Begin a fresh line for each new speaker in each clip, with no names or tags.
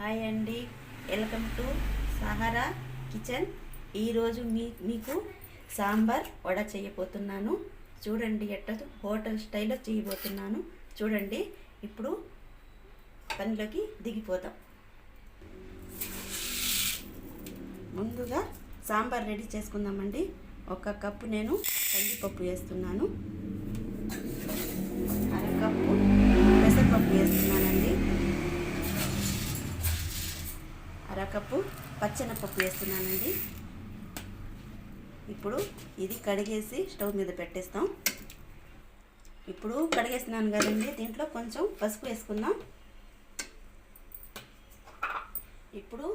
Hi అండి, welcome to Sahara kitchen. ఈరోజు మీకు సాంబార్ వడ చేయబోతున్నాను. చూడండి, హోటల్ స్టైల్లో చేయబోతున్నాను. చూడండి, ఇప్పుడు పనిలోకి దిగిపోదాం. ముందుగా సాంబార్ రెడీ చేసుకుందామండి. 1 కప్పు నేను కందిపప్పు వేస్తున్నాను, 1/2 కప్పు పెసరపప్పు వేస్తున్నానండి, 1/2 కప్పు పచ్చెనపప్పు వేస్తున్నానండి. ఇప్పుడు ఇది కడిగేసి స్టవ్ మీద పెట్టేస్తాం. ఇప్పుడు కడిగేస్తున్నాను కదండి, దీంట్లో కొంచెం పసుపు వేసుకుందాం. ఇప్పుడు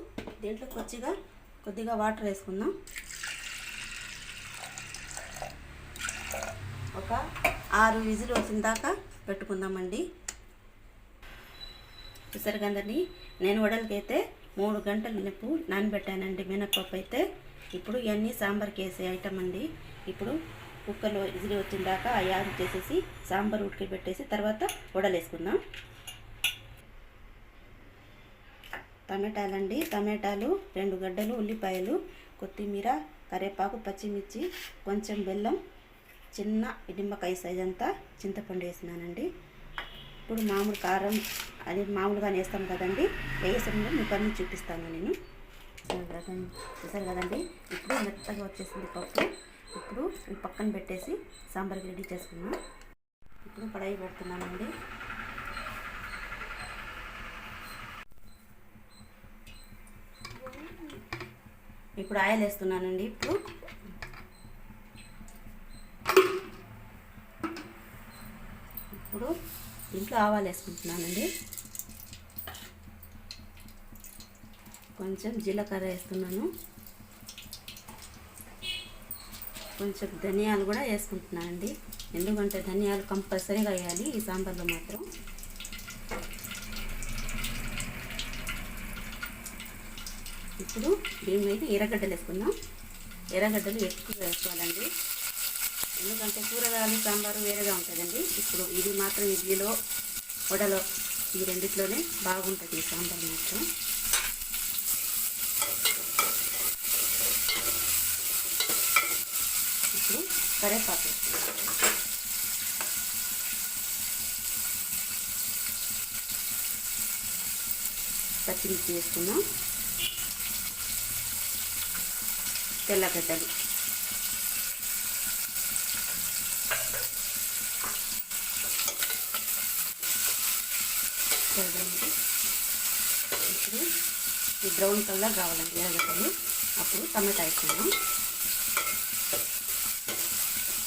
దీంట్లో కొద్దిగా వాటర్ వేసుకుందాం. ఒక 6 విజిల్ వచ్చిన దాకా పెట్టుకుందామండి. చూసారు కదండి, నేను వడలకైతే 3 గంటల నప్పు నానబెట్టానండి మినపప్పు అయితే. ఇప్పుడు ఇవన్నీ సాంబార్కి వేసే ఐటమ్ అండి. ఇప్పుడు కుక్కర్లో విజిల్ వచ్చిన దాకా ఆ యారు చేసేసి సాంబార్ ఉడికి పెట్టేసి తర్వాత వడలు వేసుకుందాం. టమాటాలు 2 గడ్డలు, ఉల్లిపాయలు, కొత్తిమీర, కరివేపాకు, పచ్చిమిర్చి, కొంచెం బెల్లం, చిన్న నిమ్మకాయ సైజ్ అంతా చింతపండు వేసినానండి. ఇప్పుడు మామూలు కారం అది మామూలుగానే వేస్తాం కదండి, వేసంలో మీకు అన్నీ చూపిస్తాను నేను. చూసారు కదండి, ఇప్పుడు మెత్తగా వచ్చేసింది పప్పు. ఇప్పుడు ఈ పక్కన పెట్టేసి సాంబార్కి రెడీ చేసుకున్నాం. ఇప్పుడు కడాయి పెడుతున్నానండి. ఇప్పుడు ఆయిల్ వేస్తున్నానండి. ఇప్పుడు దీంట్లో ఆవాలు వేసుకుంటున్నానండి, కొంచెం జీలకర్ర వేస్తున్నాను, కొంచెం ధనియాలు కూడా వేసుకుంటున్నానండి. ఎందుకంటే ధనియాలు కంపల్సరీగా వేయాలి ఈ సాంబార్లో మాత్రం. ఇప్పుడు దీని మీద ఎర్రగడ్డలు వేసుకుందాం. ఎర్రగడ్డలు ఎక్కువ వేసుకోవాలండి, ఎందుకంటే కూరగాయలు సాంబారు వేరేగా ఉంటుందండి. ఇప్పుడు ఇది మాత్రం ఇడ్లీలో, వడలో ఈ రెండిట్లోనే బాగుంటుంది ఈ సాంబార్ మాత్రం. ఇప్పుడు కరివేపాకు, పచ్చిమిర్చి వేసుకున్నాం, తెల్లగడ్డలు, ఇప్పుడు ఈ బ్రౌన్ కలర్ కావాలండి ఎర్రగడ్డలు. అప్పుడు టమాటా వేసుకున్నాం,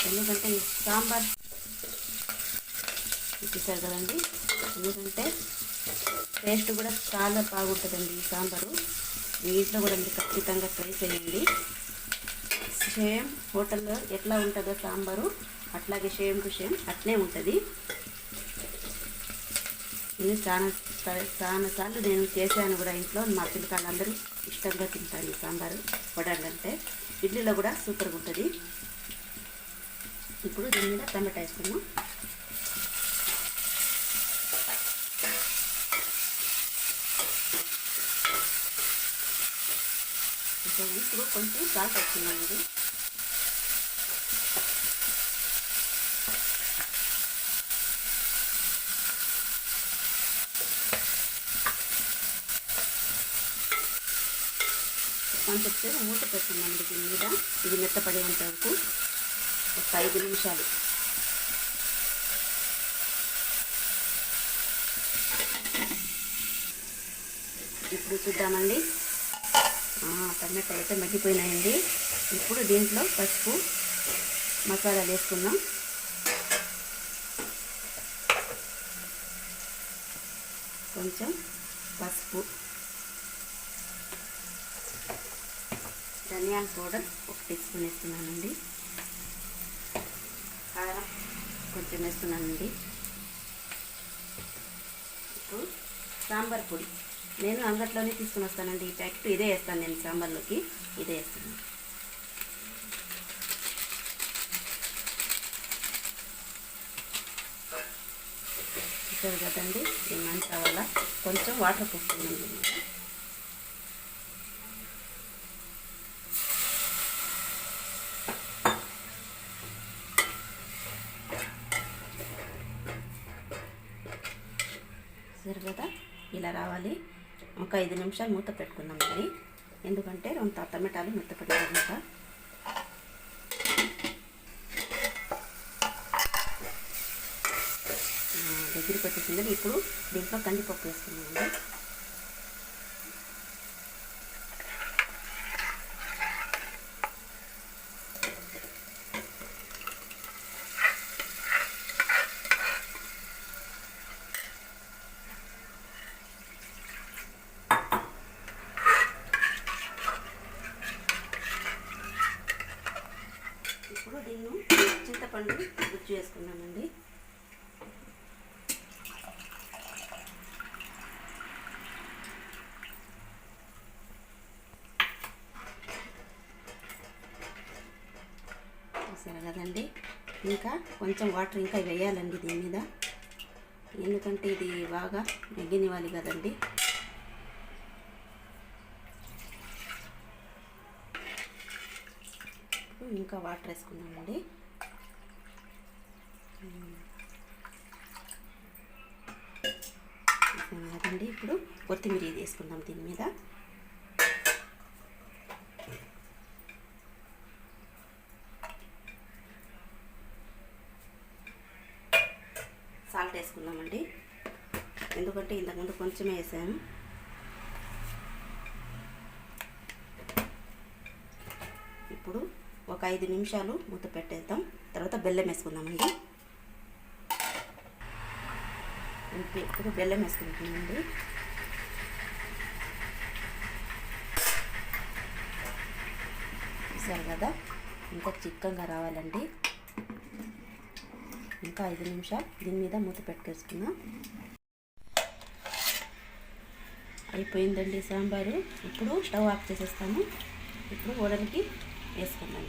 ఎందుకంటే ఈ సాంబార్ చూసారు కదండి, ఎందుకంటే టేస్ట్ కూడా చాలా బాగుంటుందండి ఈ సాంబారు. మీ ఇంట్లో కూడా మీరు ఖచ్చితంగా ట్రై చేయండి. సేమ్ హోటల్లో ఎట్లా ఉంటుందో సాంబారు అట్లాగే సేమ్ టు సేమ్ అట్లే ఉంటుంది. ఇది చాలా సార్లు నేను చేశాను కూడా ఇంట్లో. మా పిల్లకాయలందరూ ఇష్టంగా తింటారు ఈ సాంబారు వడాలంటే. ఇడ్లీలో కూడా సూపర్గా ఉంటుంది. ఇప్పుడు దీని మీద టమాటా వేసుకున్నాం. ఇప్పుడు కొంచెం సాల్ట్ వేసుకున్నామండి. కొంచెం సేపు మూత పెట్టుకున్నామండి దీని మీద, ఇది మెత్తపడేంత వరకు ఒక 5 నిమిషాలు. ఇప్పుడు చూద్దామండి, టమాటా అయితే మగ్గిపోయినాయండి. ఇప్పుడు దీంట్లో పసుపు, మసాలాలు వేసుకుందాం. కొంచెం పసుపు, ధనియాల పౌడర్ 1 టీ స్పూన్ వేస్తున్నానండి, కారం కొంచెం వేస్తున్నానండి. ఇప్పుడు సాంబార్ పొడి నేను అంగట్లోనే తీసుకుని వస్తానండి. ఈ ప్యాకెట్ ఇదే వేస్తాను నేను సాంబార్లోకి, ఇదే వేస్తాను. చూస్తారు కదండి, దీన్ని వల్ల కొంచెం వాటర్ పోసుకున్నాం. చూసారు కదా, ఇలా రావాలి. ఒక 5 నిమిషాలు మూత పెట్టుకుందామండి, ఎందుకంటే 2 టమాటాలు మెత్తపడాలన్నమాట. దగ్గరికి వచ్చేసిందని ఇప్పుడు దీంట్లో కందిపప్పు వేసుకున్నామండి. ఇప్పుడు దీన్ని చింతపండు గుజ్జు వేసుకున్నామండి. చూసారు కదండి, ఇంకా కొంచెం వాటర్ ఇంకా వేయాలండి దీని మీద, ఎందుకంటే ఇది బాగా మగ్గనివ్వాలి కదండి. ఇంకా వాటర్ వేసుకున్నామండి. కదండి, ఇప్పుడు కొత్తిమీర వేసుకుందాం దీని మీద. సాల్ట్ వేసుకుందామండి, ఎందుకంటే ఇంతకుముందు కొంచెమే వేసాను. ఇప్పుడు ఒక 5 నిమిషాలు మూత పెట్టేద్దాం, తర్వాత బెల్లం వేసుకుందామండి. ఇప్పుడు బెల్లం వేసుకుంటున్నామండి. చూసారు కదా, ఇంకా చిక్కగా రావాలండి. ఇంకా 5 నిమిషాలు దీని మీద మూత పెట్టుకేసుకుందాం. అయిపోయిందండి సాంబారు. ఇప్పుడు స్టవ్ ఆఫ్ చేసేస్తాము. ఇప్పుడు వడలకి వేసుకుందాం.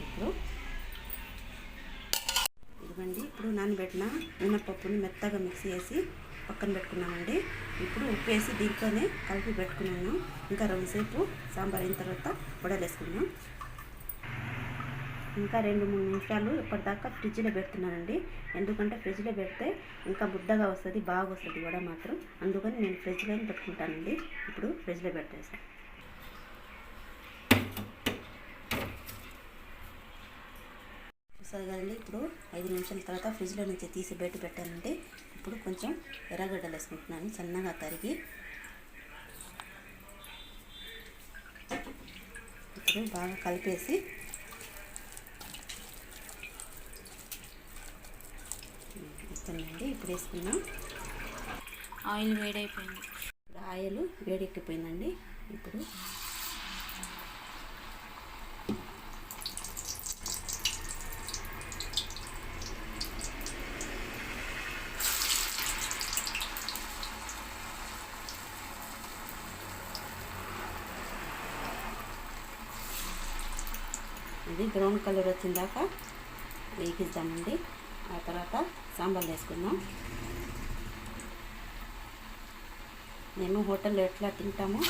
ఇదిగోండి, ఇప్పుడు నానబెట్టిన మినపప్పుని మెత్తగా మిక్సీ చేసి పక్కన పెట్టుకున్నామండి. ఇప్పుడు ఉప్పు వేసి దీంట్లోనే కలిపి పెట్టుకున్నాను. ఇంకా 2 సేపు సాంబార్ అయిన తర్వాత వడలు వేసుకున్నాం. ఇంకా 2-3 నిమిషాలు ఇప్పటిదాకా ఫ్రిడ్జ్లో పెడుతున్నానండి, ఎందుకంటే ఫ్రిడ్జ్లో పెడితే ఇంకా ముద్దగా వస్తుంది, బాగా వస్తుంది వడ మాత్రం. అందుకని నేను ఫ్రిడ్జ్లోనే పెట్టుకుంటానండి. ఇప్పుడు ఫ్రిడ్జ్లో పెట్టేసాను. చూసారు కదండి, ఇప్పుడు 5 నిమిషాల తర్వాత ఫ్రిడ్జ్లో నుంచి తీసి బయట పెట్టానండి. ఇప్పుడు కొంచెం ఎర్రగడ్డలు వేసుకుంటున్నాను సన్నగా తరిగి. ఇప్పుడు బాగా కలిపేసి ఇస్తానండి. ఇప్పుడు వేసుకున్నాం.
ఆయిల్ వేడైపోయింది.
ఇప్పుడు ఆయిల్ వేడెక్కిపోయిందండి. ఇప్పుడు ఇది బ్రౌన్ కలర్ వచ్చిందాక వేగిద్దామండి. ఆ తర్వాత సాంబార్ వేసుకుందాం. మేము హోటల్లో ఎట్లా తింటామో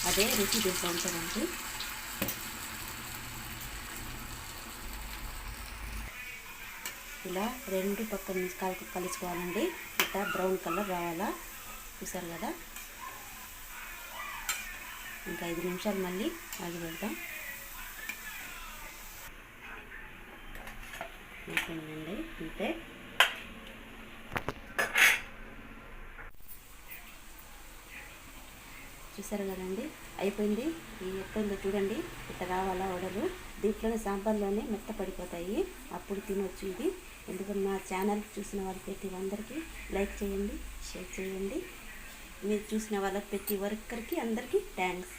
అదే రుచి దీంట్లో ఉంటుందండి. ఇలా 2 పక్కల నుంచి కలుసుకోవాలండి. ఇట్లా బ్రౌన్ కలర్ రావాలా. చూసారు కదా, ఇంకా 5 నిమిషాలు మళ్ళీ ఆగి పెడదాం. అయిపోయిందండి, అంతే. చూసారు కదండి, అయిపోయింది. ఈ ఎట్లుందో చూడండి, ఇట్లా రావాలా వడలు. దీంట్లోనే సాంబార్లోనే మెత్తపడిపోతాయి, అప్పుడు తినొచ్చు ఇది. ఎందుకంటే నా ఛానల్ చూసిన వాళ్ళకి ప్రతి అందరికీ లైక్ చేయండి, షేర్ చేయండి. మీరు చూసిన వాళ్ళకి ప్రతి ఒక్కరికి అందరికీ థ్యాంక్స్.